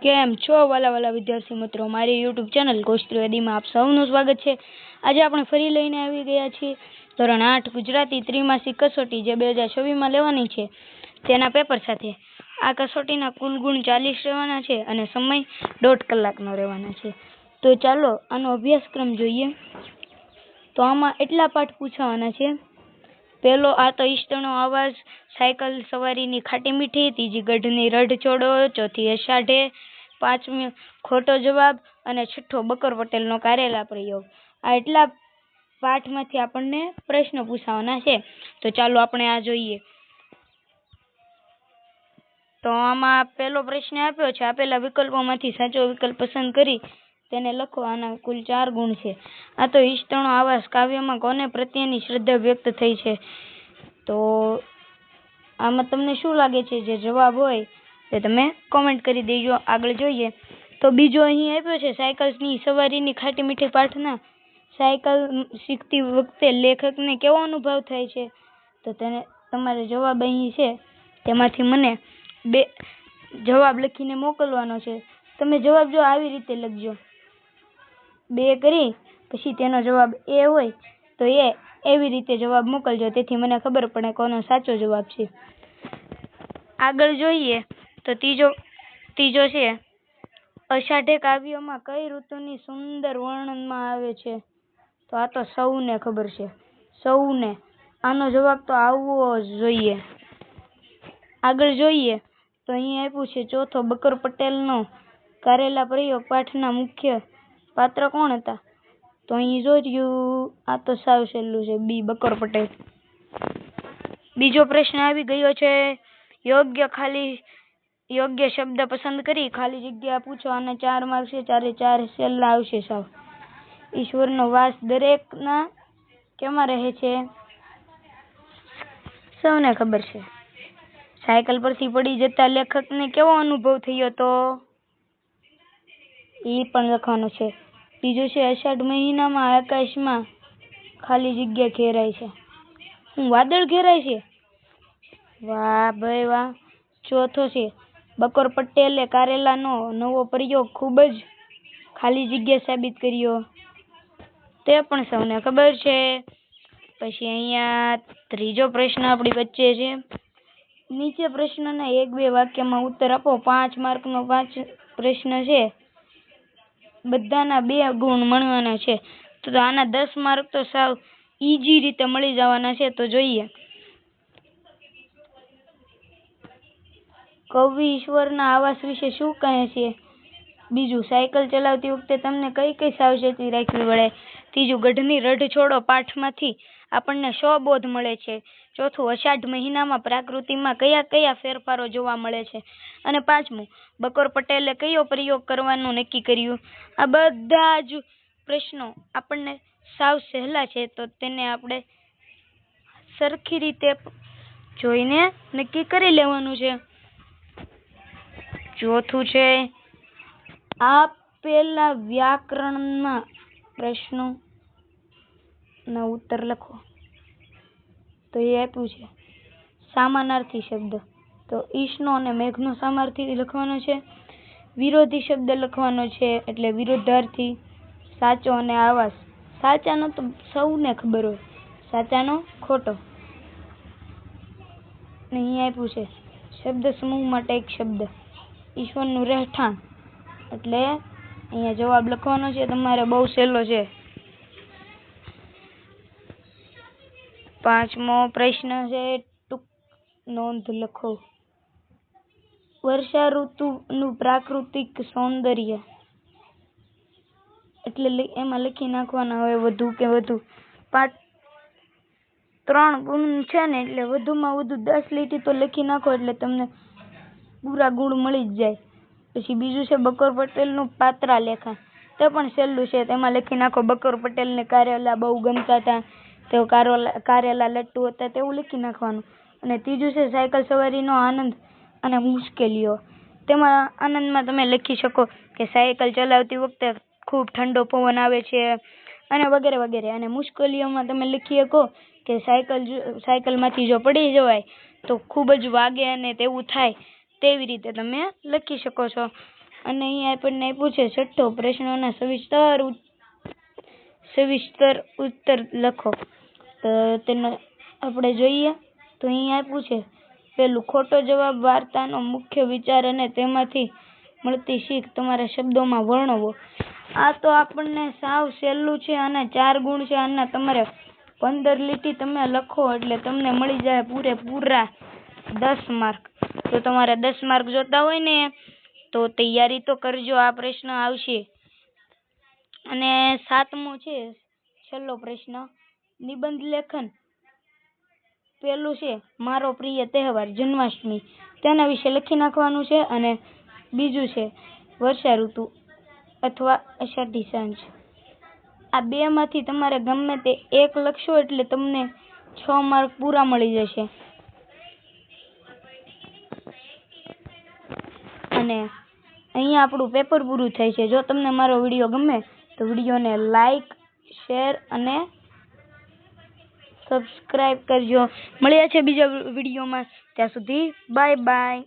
કેમ છો વાલા વાલા વિદ્યાર્થી મિત્રો, મારી યુટ્યુબ ચેનલ કૌશિકવેદીમાં આપ સૌનું સ્વાગત છે। આજે આપણે ફરી લઈને આવી ગયા છીએ ધોરણ 8 ગુજરાતી ત્રિમાસિક કસોટી જે 2026માં લેવાની છે તેના પેપર સાથે। આ કસોટીના કુલ ગુણ 40 રહેવાના છે અને સમય 1.5 કલાકનો રહેવાનો છે। તો ચાલો આનો અભ્યાસક્રમ જોઈએ। તો આમાં એટલા પાઠ પૂછાવાના છે। પહેલો આ તો ઈષ્ટનો અવાજ, સાયકલ સવારીની ખાટી મીઠી, ત્રીજી ગઢની રઢ છોડો, ચોથી અષાઢે, પાંચમી ખોટો જવાબ અને છઠ્ઠો બકર પટેલનો કારેલા પ્રયોગ। આ એટલા પાઠમાંથી આપણને પ્રશ્ન પૂછાવાના છે। તો ચાલો આપણે આ જોઈએ। તો આમાં પહેલો પ્રશ્ન આપ્યો છે, આપેલા વિકલ્પોમાંથી સાચો વિકલ્પ પસંદ કરી તેને લખો। આના કુલ 4 ગુણ છે। આ તો ઈષ્ટનો આવાસ કાવ્યમાં કોને પ્રત્યેની શ્રદ્ધા વ્યક્ત થઈ છે? તો આમાં તમને શું લાગે છે? જે જવાબ હોય તે તમે કોમેન્ટ કરી દેજો। આગળ જોઈએ તો બીજો અહીં આપ્યો છે, સાયકલની સવારીની ખાટી મીઠી પાઠના સાયકલ શીખતી વખતે લેખકને કેવો અનુભવ થાય છે? તો તેને તમારે જવાબ અહીં છે તેમાંથી મને 2 જવાબ લખીને મોકલવાનો છે। તમે જવાબ જો આવી રીતે લખજો, 2 કરી પછી તેનો જવાબ એ હોય તો એવી રીતે જવાબ મોકલજો, તેથી મને ખબર પડે કોનો સાચો જવાબ છે। આગળ જોઈએ તો ત્રીજો છે, અષાઢે કાવ્યમાં કઈ ઋતુની સુંદર વર્ણનમાં આવે છે? તો આ તો સૌને ખબર છે, સૌને આનો જવાબ તો આવવો જ જોઈએ। આગળ જોઈએ તો અહીં આપ્યું છે, ચોથો બકર પટેલનો કારેલા પ્રયોગ પાઠના મુખ્ય પાત્ર કોણ હતા? તો અહીં જોયું, આ તો સાવ સહેલું છે, બી બકર પટેલ। બીજો પ્રશ્ન આવી ગયો છે, યોગ્ય શબ્દ પસંદ કરી ખાલી જગ્યા પૂછો। આના 4 માર્ક છે, 4 સહેલા આવશે સાવ। ઈશ્વરનો વાસ દરેકના કેમાં રહે છે? સૌને ખબર છે। સાયકલ પરથી પડી જતા લેખકને કેવો અનુભવ થયો તો? એ પણ લખવાનું છે। બીજું છે, અષાઢ મહિનામાં આકાશમાં ખાલી જગ્યા ઘેરાય છે, વાદળ ઘેરાય છે? વાહ ભાઈ વાહ। ચોથો છે, બકર પટેલે કારેલાનો નવો પ્રયોગ ખૂબ જ ખાલી જગ્યા સાબિત કર્યો, તે પણ સૌને ખબર છે। પછી અહીંયા ત્રીજો પ્રશ્ન આપણી વચ્ચે છે, નીચે પ્રશ્નના 1-2 વાક્યમાં ઉત્તર આપો। 5 માર્કનો 5 પ્રશ્ન છે, બધાના 2 ગુણ મળવાના છે, તો આના 10 માર્ક તો સાવ ઈઝી રીતે મળી જવાના છે। તો જોઈએ, કવિ ઈશ્વરના આવાસ વિશે શું કહે છે? બીજું, સાયકલ ચલાવતી વખતે તમને કઈ સાવચેતી રાખવી પડે? ત્રીજું, ગઢની રઢ છોડો પાઠમાંથી આપણને શો બોધ મળે છે? ચોથું, અષાઢ મહિનામાં પ્રકૃતિમાં કયા ફેરફારો જોવા મળે છે? અને પાંચમું, બકર પટેલે કયો પ્રયોગ કરવાનું નક્કી કર્યું? આ બધા જ પ્રશ્નો આપણને સાવ સહેલા છે, તો તેને આપણે સરખી રીતે જોઈને નક્કી કરી લેવાનું છે। ચોથું છે, આપેલા વ્યાકરણના પ્રશ્નોના ઉત્તર લખો। તો એ આપ્યું છે, સમાનાર્થી શબ્દ, તો ઈશનો અને મેઘનો સમાનાર્થી લખવાનો છે। વિરોધી શબ્દ લખવાનો છે, એટલે વિરોધાર્થી। સાચો અને આવાસ, સાચાનો તો સૌને ખબર હોય, સાચાનો ખોટો। અહીં આપ્યું છે, શબ્દ સમૂહ માટે એક શબ્દ, ઈશ્વરનું રહેઠાણ, એટલે અહીંયા જવાબ લખવાનો છે તમારે, બહુ સહેલો છે। 5મો પ્રશ્ન છે, ટૂંક નોંધ લખો। વર્ષા ઋતુનું પ્રાકૃતિક સૌંદર્ય, એટલે એમાં લખી નાખવાના હોય વધુ કે વધુ 3 ગુણ છે ને, એટલે વધુમાં વધુ 10 લીટી તો લખી નાખો એટલે તમને પૂરા ગુણ મળી જ જાય। પછી બીજું છે, બકર પટેલનું પાત્રા લેખન, તે પણ સહેલું છે, તેમાં લખી નાખો બકર પટેલને કારેલા બહુ ગમતા હતા, તેઓ કારેલા લટ્ટુ હતા, તેવું લખી નાખવાનું। અને ત્રીજું છે, સાયકલ સવારીનો આનંદ અને મુશ્કેલીઓ, તેમાં આનંદમાં તમે લખી શકો કે સાયકલ ચલાવતી વખતે ખૂબ ઠંડો પવન આવે છે અને વગેરે વગેરે। અને મુશ્કેલીઓમાં તમે લખી શકો કે સાયકલમાંથી જો પડી જવાય તો ખૂબ જ વાગે અને તેવું થાય, તેવી રીતે તમે લખી શકો છો। અને અહીં આપણને આપ્યું છે છઠ્ઠો પ્રશ્નોના સવિસ્તર ઉત્તર લખો. તો તેનો આપણે જોઈએ તો અહીં આપ્યું છે પેલું ખોટો જવાબ, વાર્તાનો મુખ્ય વિચાર અને તેમાંથી મળતી શીખ તમારા શબ્દોમાં વર્ણવો. આ તો આપણને સાવ સહેલું છે અને 4 ગુણ છે. આના તમારે 15 લીટી તમે લખો એટલે તમને મળી જાય પૂરેપૂરા 10 માર્ક. તો તમારે 10 માર્ક જોતા હોય ને તો તૈયારી તો કરજો, આ પ્રશ્ન આવશે. અને 7મો છે છેલ્લો પ્રશ્ન, નિબંધ લેખન. પેલું છે મારો પ્રિય તહેવાર જન્માષ્ટમી, તેના વિશે લખી નાખવાનું છે. અને બીજું છે વર્ષા ઋતુ અથવા અષાઢી સાંજ. આ 2 માંથી તમારે ગમે તે એક લખશો એટલે તમને 6 માર્ક પૂરા મળી જશે. અને અહીંયા આપણું પેપર પૂરું થાય છે. જો તમને મારો વિડીયો ગમે તો વિડીયોને લાઈક, શેર અને સબસ્ક્રાઇબ કરજો. મળ્યા છે બીજા વિડીયોમાં, ત્યાં સુધી બાય બાય.